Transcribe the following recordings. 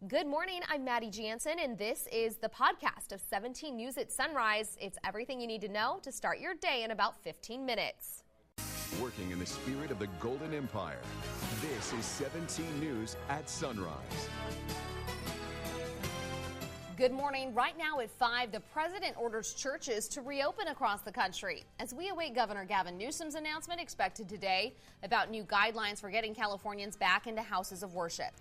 Good morning, I'm Maddie Jansen, and this is the podcast of 17 News at Sunrise. It's everything you need to know to start your day in about 15 minutes. Working in the spirit of the Golden Empire, this is 17 News at Sunrise. Good morning. Right now at 5, the president orders churches to reopen across the country as we await Governor Gavin Newsom's announcement expected today about new guidelines for getting Californians back into houses of worship.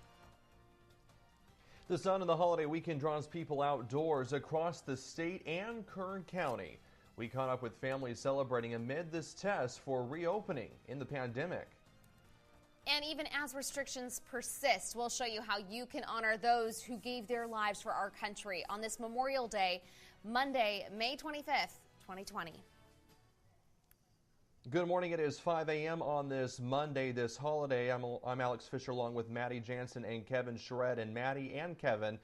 The sun in the holiday weekend draws people outdoors across the state and Kern County. We caught up with families celebrating amid this test for reopening in the pandemic. And even as restrictions persist, we'll show you how you can honor those who gave their lives for our country on this Memorial Day, Monday, May 25th, 2020. Good morning. It is 5 a.m. on this Monday, this holiday. I'm Alex Fisher along with Maddie Jansen and Kevin Shred. And Maddie and Kevin,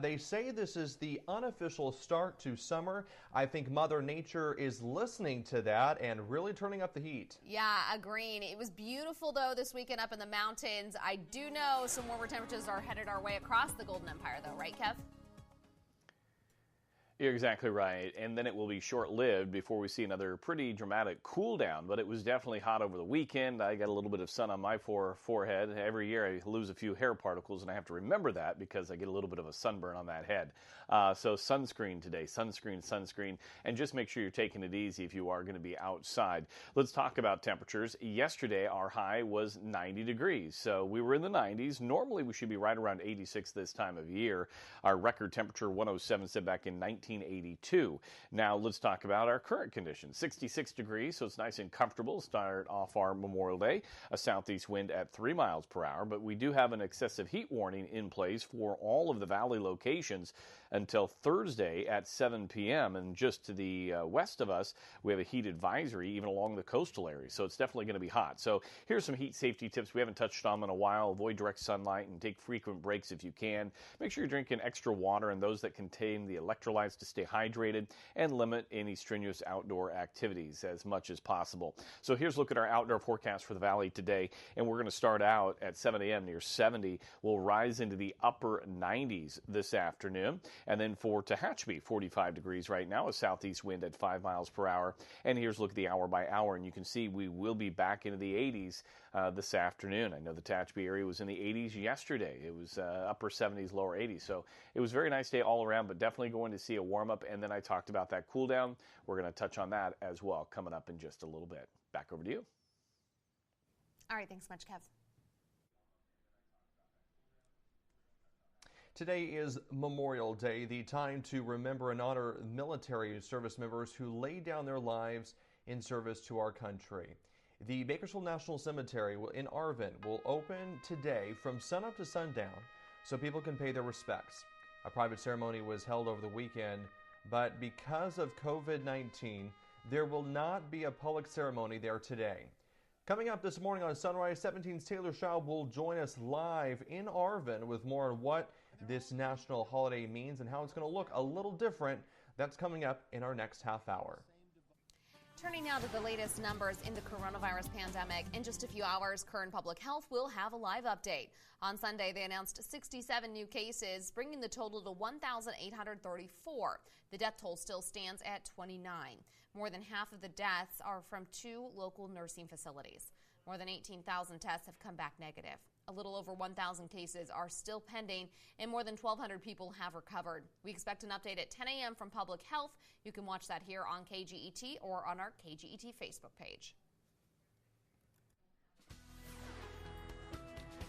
they say this is the unofficial start to summer. I think Mother Nature is listening to that and really turning up the heat. Yeah, agreeing. It was beautiful, though, this weekend up in the mountains. I do know some warmer temperatures are headed our way across the Golden Empire, though, right, Kev? You're exactly right, and then it will be short-lived before we see another pretty dramatic cool down, but it was definitely hot over the weekend. I got a little bit of sun on my forehead. Every year I lose a few hair particles, and I have to remember that because I get a little bit of a sunburn on that head. So sunscreen today, sunscreen, and just make sure you're taking it easy if you are going to be outside. Let's talk about temperatures. Yesterday, our high was 90 degrees, so we were in the 90s. Normally, we should be right around 86 this time of year. Our record temperature, 107, set back in 1982. Now let's talk about our current conditions. 66 degrees, so it's nice and comfortable. Start off our Memorial Day. A southeast wind at 3 miles per hour, but we do have an excessive heat warning in place for all of the valley locations until Thursday at 7 p.m. And just to the west of us, we have a heat advisory even along the coastal areas, so it's definitely going to be hot. So here's some heat safety tips we haven't touched on in a while. Avoid direct sunlight and take frequent breaks if you can. Make sure you're drinking extra water and those that contain the electrolytes to stay hydrated, and limit any strenuous outdoor activities as much as possible. So here's a look at our outdoor forecast for the valley today, and we're going to start out at 7 a.m. near 70. We'll rise into the upper 90s this afternoon, and then for Tehachapi, 45 degrees right now, a southeast wind at 5 miles per hour. And here's a look at the hour by hour, and you can see we will be back into the 80s this afternoon. I know the Tehachapi area was in the 80s yesterday. It was upper 70s, lower 80s, so it was a very nice day all around, but definitely going to see a warm up. And then I talked about that cool down. We're going to touch on that as well coming up in just a little bit. Back over to you. All right, thanks so much, Kev. Today is Memorial Day, the time to remember and honor military service members who laid down their lives in service to our country. The Bakersfield National Cemetery in Arvin will open today from sunup to sundown so people can pay their respects. A private ceremony was held over the weekend, but because of COVID-19, there will not be a public ceremony there today. Coming up this morning on Sunrise, 17's Taylor Schaub will join us live in Arvin with more on what this national holiday means and how it's going to look a little different. That's coming up in our next half hour. Turning now to the latest numbers in the coronavirus pandemic. In just a few hours, Kern Public Health will have a live update. On Sunday, they announced 67 new cases, bringing the total to 1,834. The death toll still stands at 29. More than half of the deaths are from 2 local nursing facilities. More than 18,000 tests have come back negative. A little over 1,000 cases are still pending, and more than 1,200 people have recovered. We expect an update at 10 a.m. from Public Health. You can watch that here on KGET or on our KGET Facebook page.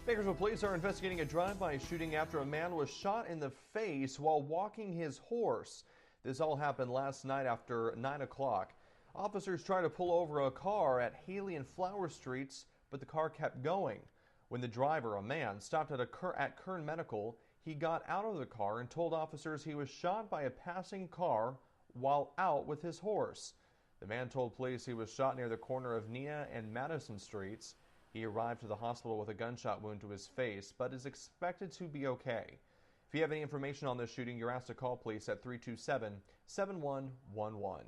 Bakersfield police are investigating a drive-by shooting after a man was shot in the face while walking his horse. This all happened last night after 9 o'clock. Officers tried to pull over a car at Haley and Flower Streets, but the car kept going. When the driver, a man, stopped at Kern Medical, he got out of the car and told officers he was shot by a passing car while out with his horse. The man told police he was shot near the corner of Nia and Madison Streets. He arrived to the hospital with a gunshot wound to his face, but is expected to be okay. If you have any information on this shooting, you're asked to call police at 327-7111.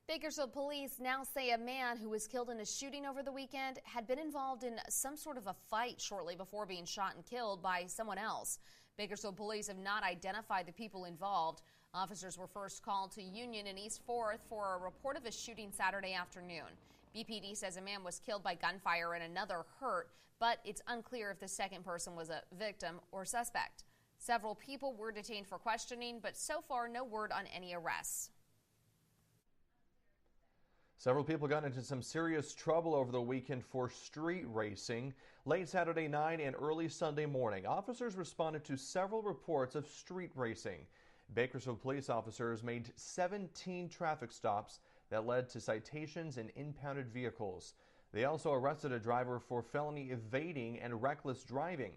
Bakersfield police now say a man who was killed in a shooting over the weekend had been involved in some sort of a fight shortly before being shot and killed by someone else. Bakersfield police have not identified the people involved. Officers were first called to Union and East 4th for a report of a shooting Saturday afternoon. BPD says a man was killed by gunfire and another hurt, but it's unclear if the second person was a victim or suspect. Several people were detained for questioning, but so far no word on any arrests. Several people got into some serious trouble over the weekend for street racing. Late Saturday night and early Sunday morning, officers responded to several reports of street racing. Bakersfield police officers made 17 traffic stops that led to citations and impounded vehicles. They also arrested a driver for felony evading and reckless driving.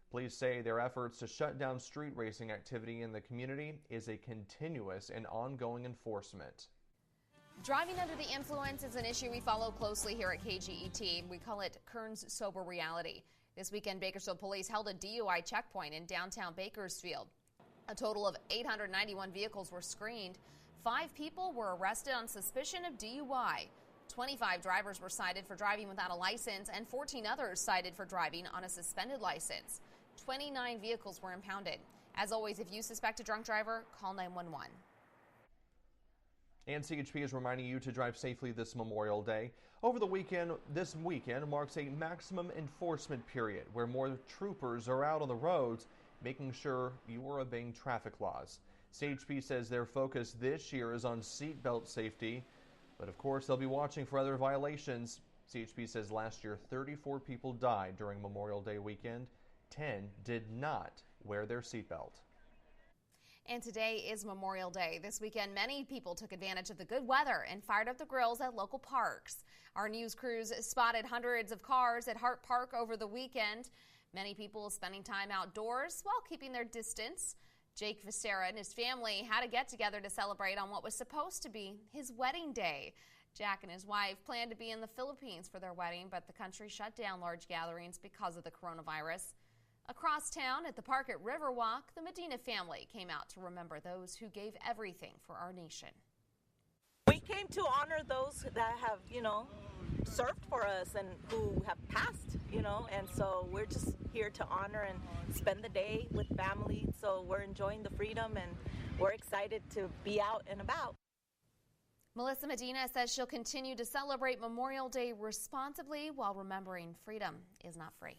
Police say their efforts to shut down street racing activity in the community is a continuous and ongoing enforcement. Driving under the influence is an issue we follow closely here at KGET. We call it Kern's Sober Reality. This weekend, Bakersfield police held a DUI checkpoint in downtown Bakersfield. A total of 891 vehicles were screened. 5 people were arrested on suspicion of DUI. 25 drivers were cited for driving without a license and 14 others cited for driving on a suspended license. 29 vehicles were impounded. As always, if you suspect a drunk driver, call 911. And CHP is reminding you to drive safely this Memorial Day. Over the weekend, this weekend marks a maximum enforcement period where more troopers are out on the roads making sure you are obeying traffic laws. CHP says their focus this year is on seatbelt safety, but of course they'll be watching for other violations. CHP says last year 34 people died during Memorial Day weekend. 10 did not wear their seatbelt. And today is Memorial Day. This weekend, many people took advantage of the good weather and fired up the grills at local parks. Our news crews spotted hundreds of cars at Hart Park over the weekend. Many people spending time outdoors while keeping their distance. Jake Viscera and his family had a get-together to celebrate on what was supposed to be his wedding day. Jack and his wife planned to be in the Philippines for their wedding, but the country shut down large gatherings because of the coronavirus. Across town at the park at Riverwalk, the Medina family came out to remember those who gave everything for our nation. We came to honor those that have, served for us and who have passed, and so we're just here to honor and spend the day with family. So we're enjoying the freedom and we're excited to be out and about. Melissa Medina says she'll continue to celebrate Memorial Day responsibly while remembering freedom is not free.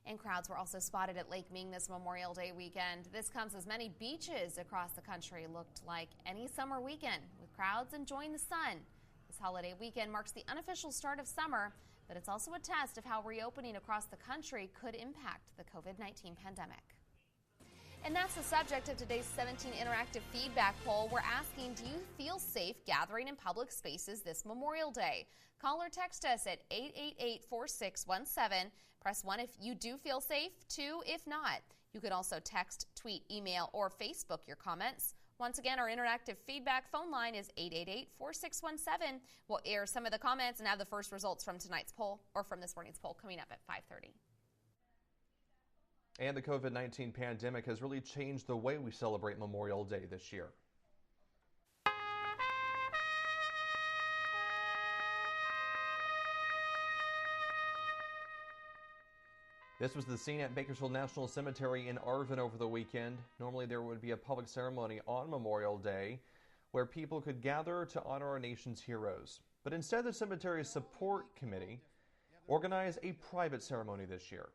And crowds were also spotted at Lake Ming this Memorial Day weekend. This comes as many beaches across the country looked like any summer weekend, with crowds enjoying the sun. This holiday weekend marks the unofficial start of summer, but it's also a test of how reopening across the country could impact the COVID-19 pandemic. And that's the subject of today's 17 interactive feedback poll. We're asking, do you feel safe gathering in public spaces this Memorial Day? Call or text us at 888-4617. Press 1 if you do feel safe, 2 if not. You can also text, tweet, email, or Facebook your comments. Once again, our interactive feedback phone line is 888-4617. We'll air some of the comments and have the first results from tonight's poll, or from this morning's poll, coming up at 5:30. And the COVID-19 pandemic has really changed the way we celebrate Memorial Day this year. This was the scene at Bakersfield National Cemetery in Arvin over the weekend. Normally there would be a public ceremony on Memorial Day where people could gather to honor our nation's heroes. But instead, the cemetery's support committee organized a private ceremony this year.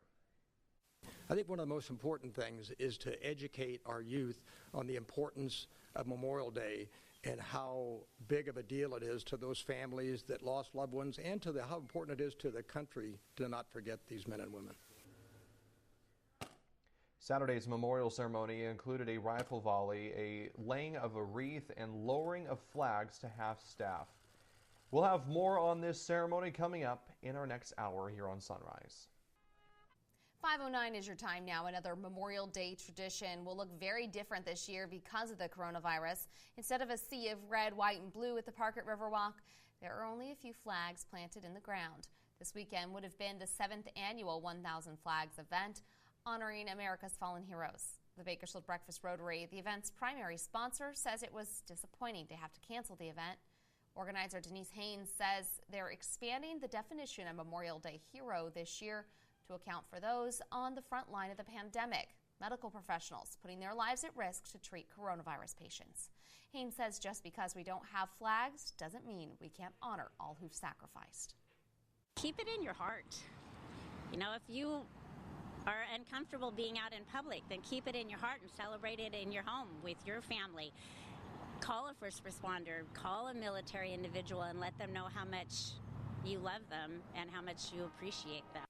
I think one of the most important things is to educate our youth on the importance of Memorial Day and how big of a deal it is to those families that lost loved ones, and to how important it is to the country to not forget these men and women. Saturday's memorial ceremony included a rifle volley, a laying of a wreath, and lowering of flags to half-staff. We'll have more on this ceremony coming up in our next hour here on Sunrise. 5:09 is your time now. Another Memorial Day tradition will look very different this year because of the coronavirus. Instead of a sea of red, white, and blue at the park at Riverwalk, there are only a few flags planted in the ground. This weekend would have been the 7th annual 1,000 Flags event, honoring America's fallen heroes. The Bakersfield Breakfast Rotary, the event's primary sponsor, says it was disappointing to have to cancel the event. Organizer Denise Haynes says they're expanding the definition of Memorial Day hero this year to account for those on the front line of the pandemic. medical professionals putting their lives at risk to treat coronavirus patients. Haynes says just because we don't have flags doesn't mean we can't honor all who've sacrificed. Keep it in your heart. You know, if you are uncomfortable being out in public, then keep it in your heart and celebrate it in your home with your family. Call a first responder, call a military individual, and let them know how much you love them and how much you appreciate them.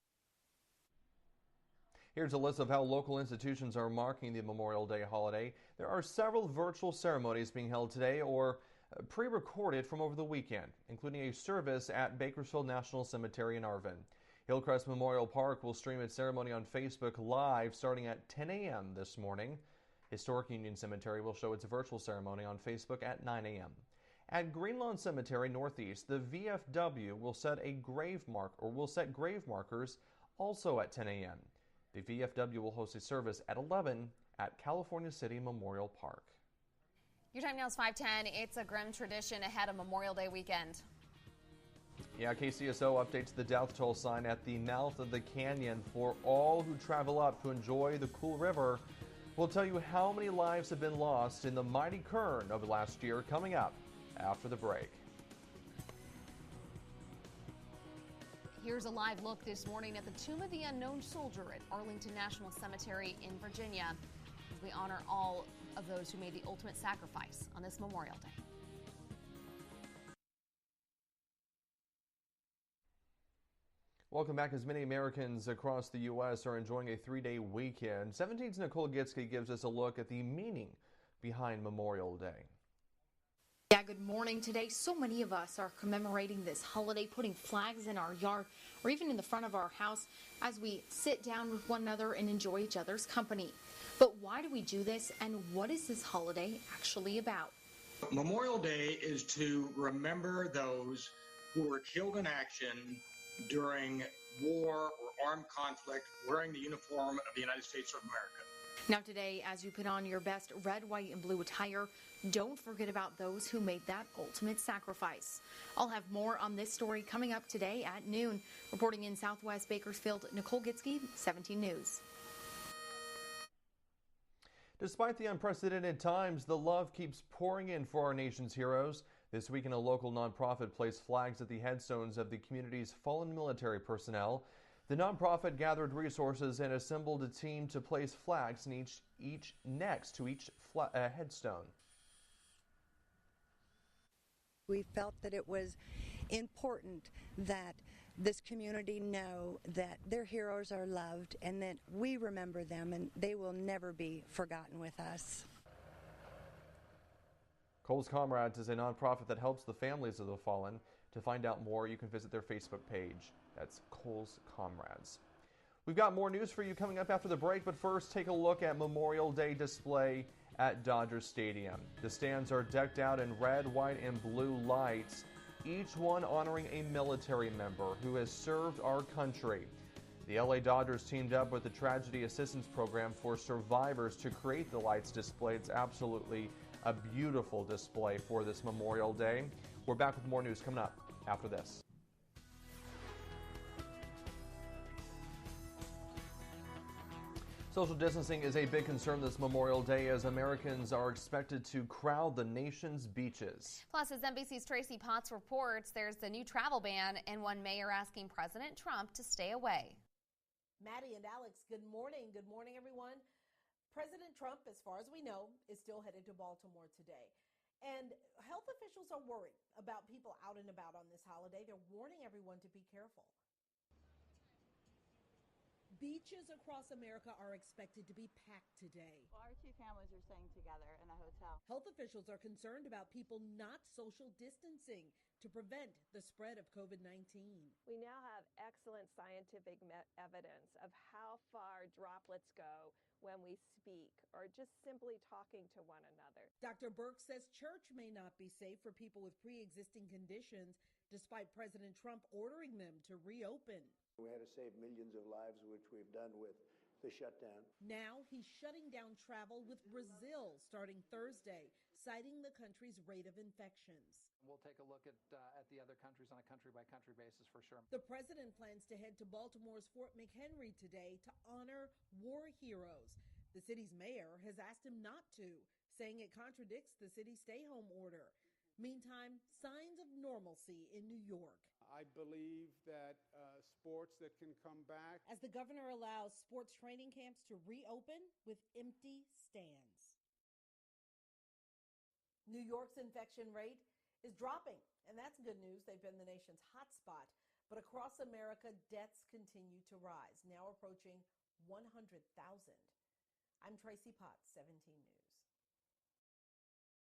Here's a list of how local institutions are marking the Memorial Day holiday. There are several virtual ceremonies being held today or pre-recorded from over the weekend, including a service at Bakersfield National Cemetery in Arvin. Hillcrest Memorial Park will stream its ceremony on Facebook Live starting at 10 a.m. this morning. Historic Union Cemetery will show its virtual ceremony on Facebook at 9 a.m. At Greenlawn Cemetery Northeast, the VFW will set grave markers also at 10 a.m. The VFW will host a service at 11 at California City Memorial Park. Your time now is 5:10. It's a grim tradition ahead of Memorial Day weekend. Yeah, KCSO updates the death toll sign at the mouth of the canyon for all who travel up to enjoy the cool river. We'll tell you how many lives have been lost in the mighty Kern of last year coming up after the break. Here's a live look this morning at the Tomb of the Unknown Soldier at Arlington National Cemetery in Virginia as we honor all of those who made the ultimate sacrifice on this Memorial Day. Welcome back. As many Americans across the U.S. are enjoying a three-day weekend, 17's Nicole Gitsky gives us a look at the meaning behind Memorial Day. Yeah, good morning. Today, so many of us are commemorating this holiday, putting flags in our yard or even in the front of our house as we sit down with one another and enjoy each other's company. But why do we do this, and what is this holiday actually about? Memorial Day is to remember those who were killed in action during war or armed conflict wearing the uniform of the United States of America. Now today, as you put on your best red, white, and blue attire, don't forget about those who made that ultimate sacrifice. I'll have more on this story coming up today at noon. Reporting in Southwest Bakersfield, Nicole Gitsky, 17 News. Despite the unprecedented times, the love keeps pouring in for our nation's heroes. This weekend, a local nonprofit placed flags at the headstones of the community's fallen military personnel. The nonprofit gathered resources and assembled a team to place flags in each next to each headstone. We felt that it was important that this community know that their heroes are loved and that we remember them and they will never be forgotten with us. Cole's Comrades is a nonprofit that helps the families of the fallen. To find out more, you can visit their Facebook page. That's Cole's Comrades. We've got more news for you coming up after the break, but first take a look at Memorial Day display at Dodger Stadium. The stands are decked out in red, white, and blue lights, each one honoring a military member who has served our country. The LA Dodgers teamed up with the Tragedy Assistance Program for survivors to create the lights display. It's absolutely a beautiful display for this Memorial Day. We're back with more news coming up after this. Social distancing is a big concern this Memorial Day as Americans are expected to crowd the nation's beaches. Plus, as NBC's Tracy Potts reports, there's the new travel ban and one mayor asking President Trump to stay away. Maddie and Alex, good morning. Good morning, everyone. President Trump, as far as we know, is still headed to Baltimore today. And health officials are worried about people out and about on this holiday. They're warning everyone to be careful. Beaches across America are expected to be packed today. Well, our two families are staying together in a hotel. Health officials are concerned about people not social distancing to prevent the spread of COVID-19. We now have excellent scientific evidence of how far droplets go when we speak or just simply talking to one another. Dr. Burke says church may not be safe for people with pre-existing conditions, despite President Trump ordering them to reopen. We had to save millions of lives, which we've done with the shutdown. Now he's shutting down travel with Brazil starting Thursday, citing the country's rate of infections. We'll take a look at the other countries on a country-by-country basis for sure. The president plans to head to Baltimore's Fort McHenry today to honor war heroes. The city's mayor has asked him not to, saying it contradicts the city's stay-home order. Meantime, signs of normalcy in New York. I believe that sports that can come back. As the governor allows sports training camps to reopen with empty stands. New York's infection rate is dropping, and that's good news. They've been the nation's hotspot. But across America, deaths continue to rise, now approaching 100,000. I'm Tracy Potts, 17 News.